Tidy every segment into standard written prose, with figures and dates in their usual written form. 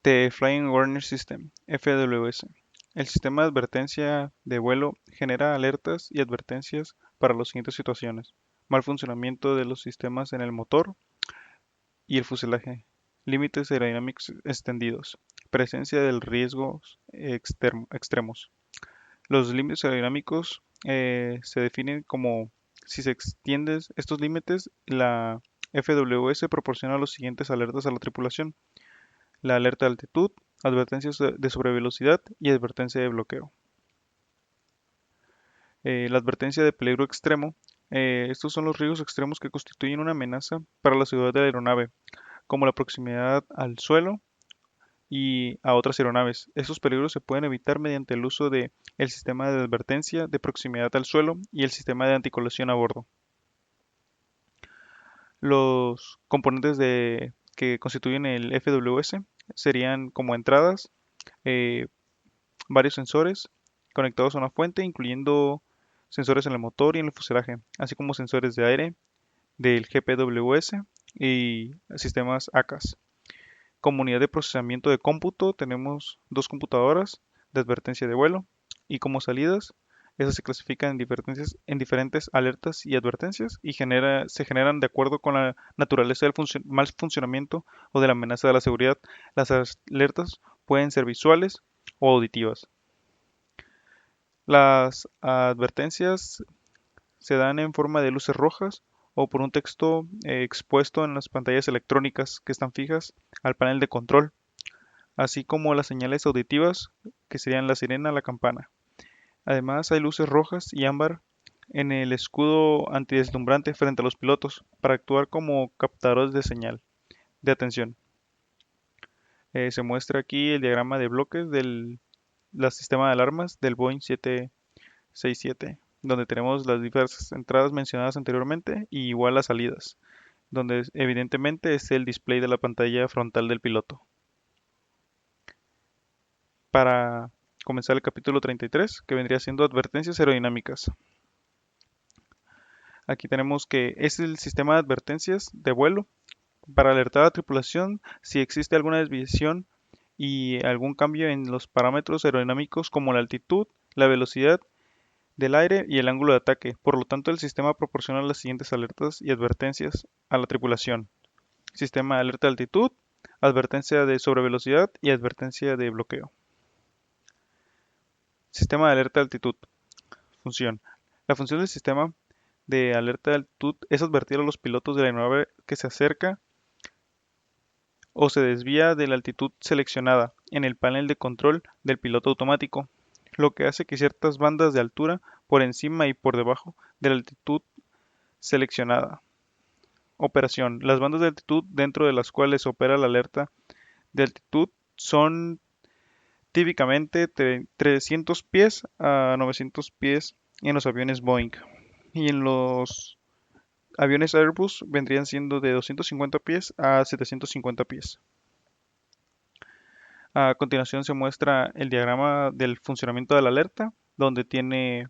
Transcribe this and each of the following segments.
The Flying Warning System, FWS. El sistema de advertencia de vuelo genera alertas y advertencias para las siguientes situaciones: mal funcionamiento de los sistemas en el motor y el fuselaje, límites aerodinámicos extendidos, presencia de riesgos extremos. Los límites aerodinámicos se definen como: si se extienden estos límites, la FWS proporciona los siguientes alertas a la tripulación: la alerta de altitud, advertencias de sobrevelocidad y advertencia de bloqueo. La advertencia de peligro extremo. Estos son los riesgos extremos que constituyen una amenaza para la seguridad de la aeronave, como la proximidad al suelo y a otras aeronaves. Estos peligros se pueden evitar mediante el uso de el sistema de advertencia de proximidad al suelo y el sistema de anticolisión a bordo. Los componentes que constituyen el FWS serían como entradas, eh, varios sensores conectados a una fuente, incluyendo sensores en el motor y en el fuselaje, así como sensores de aire del GPWS y sistemas ACAS. Como unidad de procesamiento de cómputo tenemos dos computadoras de advertencia de vuelo, y como salidas, esas se clasifican en diferentes alertas y advertencias y se generan de acuerdo con la naturaleza del mal funcionamiento o de la amenaza de la seguridad. Las alertas pueden ser visuales o auditivas. Las advertencias se dan en forma de luces rojas o por un texto expuesto en las pantallas electrónicas que están fijas al panel de control, así como las señales auditivas que serían la sirena, la campana. Además, hay luces rojas y ámbar en el escudo antideslumbrante frente a los pilotos para actuar como captadores de señal de atención. Se muestra aquí el diagrama de bloques del sistema de alarmas del Boeing 767, donde tenemos las diversas entradas mencionadas anteriormente y igual las salidas, donde evidentemente es el display de la pantalla frontal del piloto. Para comenzar el capítulo 33, que vendría siendo advertencias aerodinámicas. Aquí tenemos que es el sistema de advertencias de vuelo para alertar a la tripulación si existe alguna desviación y algún cambio en los parámetros aerodinámicos como la altitud, la velocidad del aire y el ángulo de ataque. Por lo tanto, el sistema proporciona las siguientes alertas y advertencias a la tripulación: sistema de alerta de altitud, advertencia de sobrevelocidad y advertencia de bloqueo. Sistema de alerta de altitud. Función. La función del sistema de alerta de altitud es advertir a los pilotos de la aeronave que se acerca o se desvía de la altitud seleccionada en el panel de control del piloto automático, lo que hace que ciertas bandas de altura por encima y por debajo de la altitud seleccionada. Operación. Las bandas de altitud dentro de las cuales opera la alerta de altitud son típicamente 300 pies a 900 pies en los aviones Boeing, y en los aviones Airbus vendrían siendo de 250 pies a 750 pies. A continuación se muestra el diagrama del funcionamiento de la alerta, donde tiene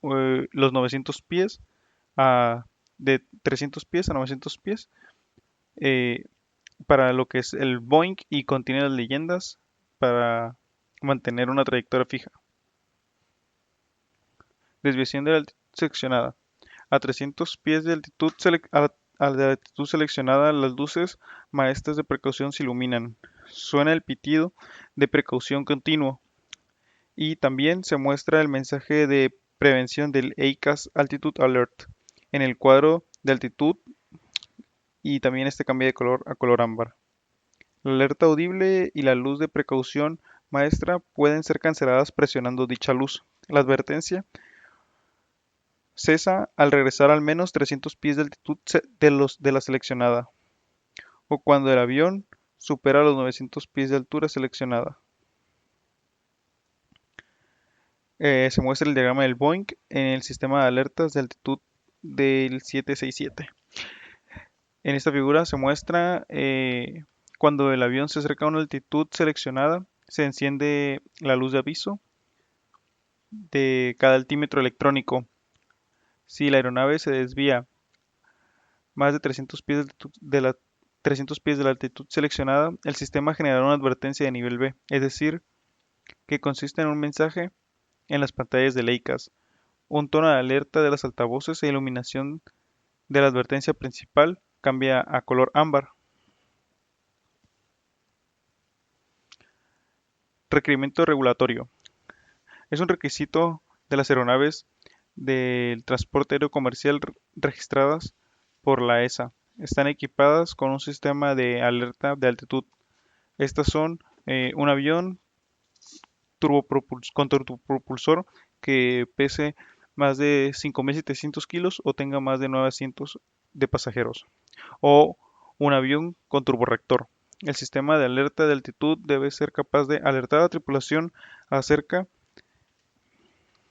los 900 pies de 300 pies a 900 pies eh, para lo que es el Boeing, y contiene las leyendas para mantener una trayectoria fija. Desviación de la altitud seleccionada. A 300 pies de altitud, de altitud seleccionada, las luces maestras de precaución se iluminan. Suena el pitido de precaución continuo, y también se muestra el mensaje de prevención del ACAS Altitude Alert en el cuadro de altitud, y también este cambia de color a color ámbar. La alerta audible y la luz de precaución maestra pueden ser canceladas presionando dicha luz. La advertencia cesa al regresar al menos 300 pies de altitud de la seleccionada, o cuando el avión supera los 900 pies de altura seleccionada. Se muestra el diagrama del Boeing en el sistema de alertas de altitud del 767. En esta figura se muestra cuando el avión se acerca a una altitud seleccionada, se enciende la luz de aviso de cada altímetro electrónico. Si la aeronave se desvía más de 300 pies de la 300 pies de la altitud seleccionada, el sistema generará una advertencia de nivel B, es decir, que consiste en un mensaje en las pantallas de Leica, un tono de alerta de las altavoces e iluminación de la advertencia principal cambia a color ámbar. Requerimiento regulatorio. Es un requisito de las aeronaves del transporte aéreo comercial registradas por la ESA. Están equipadas con un sistema de alerta de altitud. Estas son un avión con turbopropulsor que pese más de 5.700 kilos o tenga más de 9 asientos de pasajeros, o un avión con turborreactor. El sistema de alerta de altitud debe ser capaz de alertar a la tripulación acercarse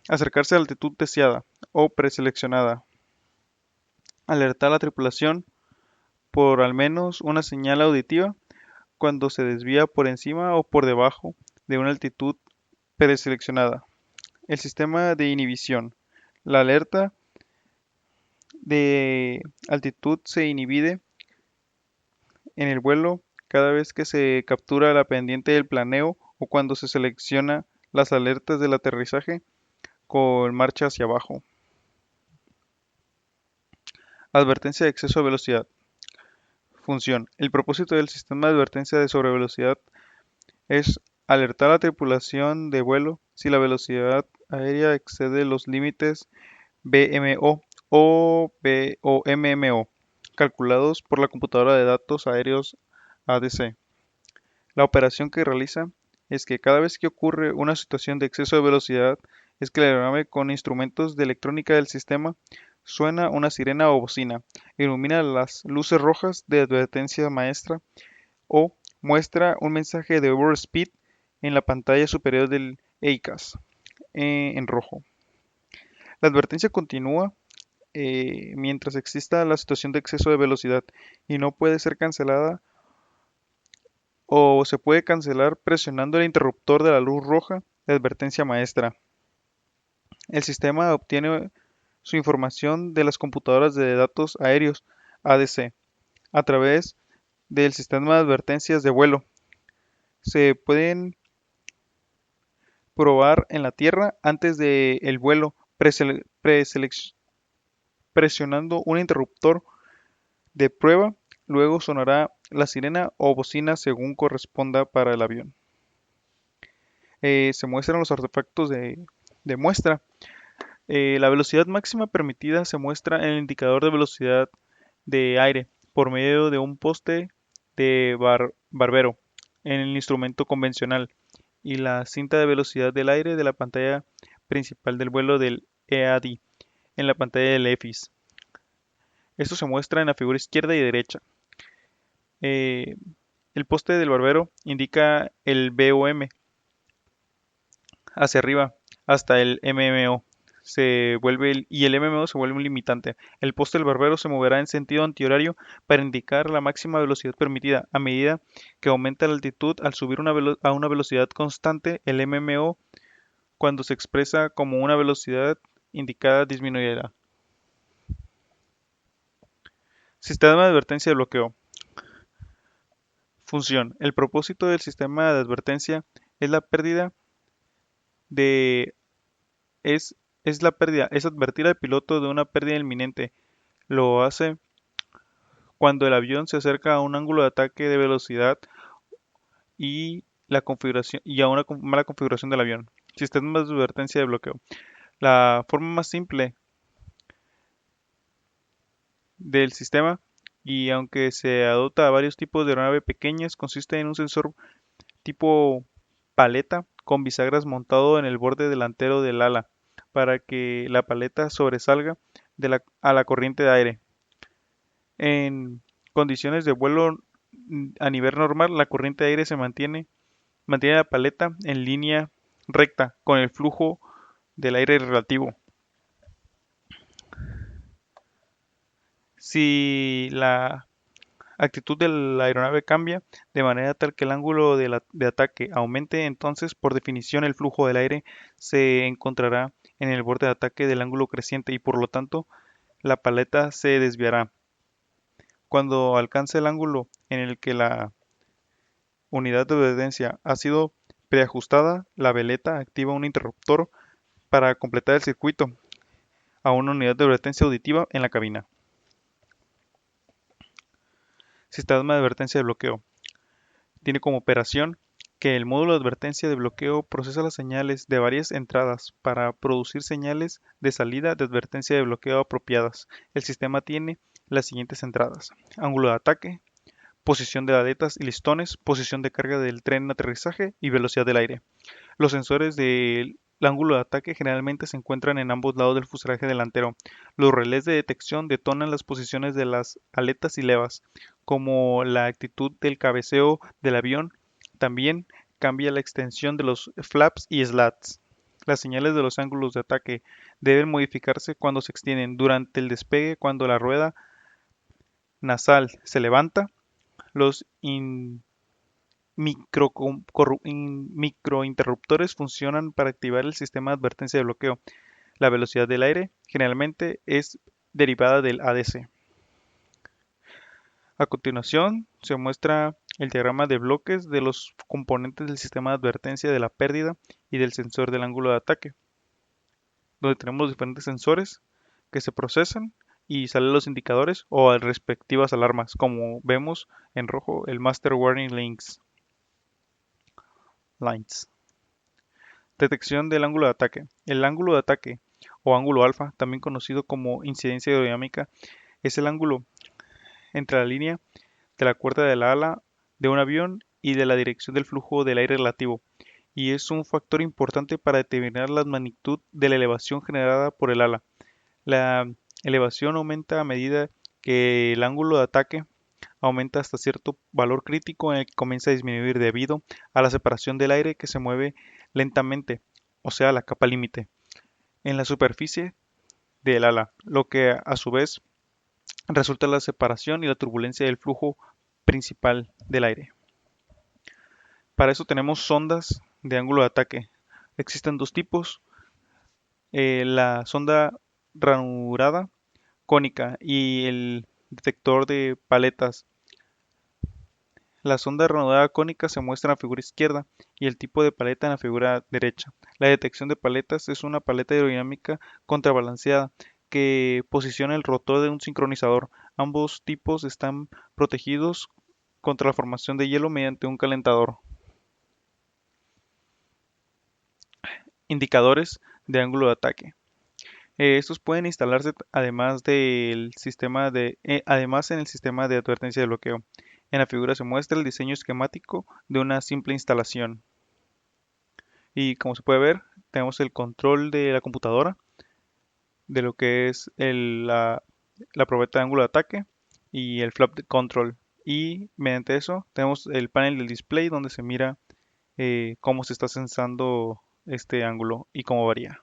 a la altitud deseada o preseleccionada, alertar a la tripulación por al menos una señal auditiva cuando se desvía por encima o por debajo de una altitud preseleccionada. El sistema de inhibición. La alerta de altitud se inhibe en el vuelo cada vez que se captura la pendiente del planeo o cuando se selecciona las alertas del aterrizaje con marcha hacia abajo. Advertencia de exceso de velocidad. Función. El propósito del sistema de advertencia de sobrevelocidad es alertar a la tripulación de vuelo si la velocidad aérea excede los límites BMO o MMO, calculados por la computadora de datos aéreos ADC. La operación que realiza es que cada vez que ocurre una situación de exceso de velocidad, es que la aeronave con instrumentos de electrónica del sistema suena una sirena o bocina, ilumina las luces rojas de advertencia maestra o muestra un mensaje de overspeed en la pantalla superior del EICAS en rojo. La advertencia continúa mientras exista la situación de exceso de velocidad y no puede ser cancelada o se puede cancelar presionando el interruptor de la luz roja de advertencia maestra. El sistema obtiene su información de las computadoras de datos aéreos ADC a través del sistema de advertencias de vuelo. Se pueden probar en la tierra antes del vuelo presionando un interruptor de prueba, luego sonará la sirena o bocina según corresponda para el avión. Se muestran los artefactos de muestra. La velocidad máxima permitida se muestra en el indicador de velocidad de aire por medio de un poste de barbero en el instrumento convencional y la cinta de velocidad del aire de la pantalla principal del vuelo del EAD en la pantalla del EFIS. Esto se muestra en la figura izquierda y derecha. El poste del barbero indica el BOM hacia arriba hasta el MMO. Y el MMO se vuelve un limitante. El poste del barbero se moverá en sentido antihorario para indicar la máxima velocidad permitida. A medida que aumenta la altitud al subir a una velocidad constante, el MMO, cuando se expresa como una velocidad indicada, disminuirá. Sistema de advertencia de bloqueo. Función. El propósito del sistema de advertencia es es advertir al piloto de una pérdida inminente. Lo hace cuando el avión se acerca a un ángulo de ataque de velocidad y a una mala configuración del avión. Sistema de advertencia de bloqueo. La forma más simple del sistema, y aunque se adopta a varios tipos de aeronave pequeñas, consiste en un sensor tipo paleta con bisagras montado en el borde delantero del ala para que la paleta sobresalga a la corriente de aire. En condiciones de vuelo a nivel normal, la corriente de aire mantiene la paleta en línea recta con el flujo del aire relativo. Si la actitud de la aeronave cambia de manera tal que el ángulo de ataque aumente, entonces por definición el flujo del aire se encontrará en el borde de ataque del ángulo creciente y por lo tanto la paleta se desviará. Cuando alcanza el ángulo en el que la unidad de advertencia ha sido preajustada, la veleta activa un interruptor para completar el circuito a una unidad de advertencia auditiva en la cabina. Sistema de advertencia de bloqueo. Tiene como operación que el módulo de advertencia de bloqueo procesa las señales de varias entradas para producir señales de salida de advertencia de bloqueo apropiadas. El sistema tiene las siguientes entradas: ángulo de ataque, posición de aletas y listones, posición de carga del tren en aterrizaje y velocidad del aire. Los sensores del ángulo de ataque generalmente se encuentran en ambos lados del fuselaje delantero. Los relés de detección detonan las posiciones de las aletas y levas, como la actitud del cabeceo del avión. También cambia la extensión de los flaps y slats. Las señales de los ángulos de ataque deben modificarse cuando se extienden durante el despegue, cuando la rueda nasal se levanta. Los microinterruptores funcionan para activar el sistema de advertencia de bloqueo. La velocidad del aire generalmente es derivada del ADC. A continuación se muestra el diagrama de bloques de los componentes del sistema de advertencia de la pérdida y del sensor del ángulo de ataque, donde tenemos los diferentes sensores que se procesan y salen los indicadores o respectivas alarmas, como vemos en rojo el Master Warning Lines. Detección del ángulo de ataque. El ángulo de ataque o ángulo alfa, también conocido como incidencia aerodinámica, es el ángulo entre la línea de la cuerda del ala de un avión y de la dirección del flujo del aire relativo, y es un factor importante para determinar la magnitud de la elevación generada por el ala. La elevación aumenta a medida que el ángulo de ataque aumenta hasta cierto valor crítico en el que comienza a disminuir debido a la separación del aire que se mueve lentamente, o sea, la capa límite, en la superficie del ala, lo que a su vez resulta en la separación y la turbulencia del flujo principal del aire. Para eso tenemos sondas de ángulo de ataque. Existen dos tipos: la sonda ranurada cónica y el detector de paletas. La sonda ranurada cónica se muestra en la figura izquierda y el tipo de paleta en la figura derecha. La detección de paletas es una paleta aerodinámica contrabalanceada que posiciona el rotor de un sincronizador. Ambos tipos están protegidos contra la formación de hielo mediante un calentador. Indicadores de ángulo de ataque. Estos pueden instalarse además en el sistema de advertencia de bloqueo. En la figura se muestra el diseño esquemático de una simple instalación. Y como se puede ver, tenemos el control de la computadora, de lo que es la probeta de ángulo de ataque y el flap control. Y mediante eso tenemos el panel del display donde se mira cómo se está sensando este ángulo y cómo varía.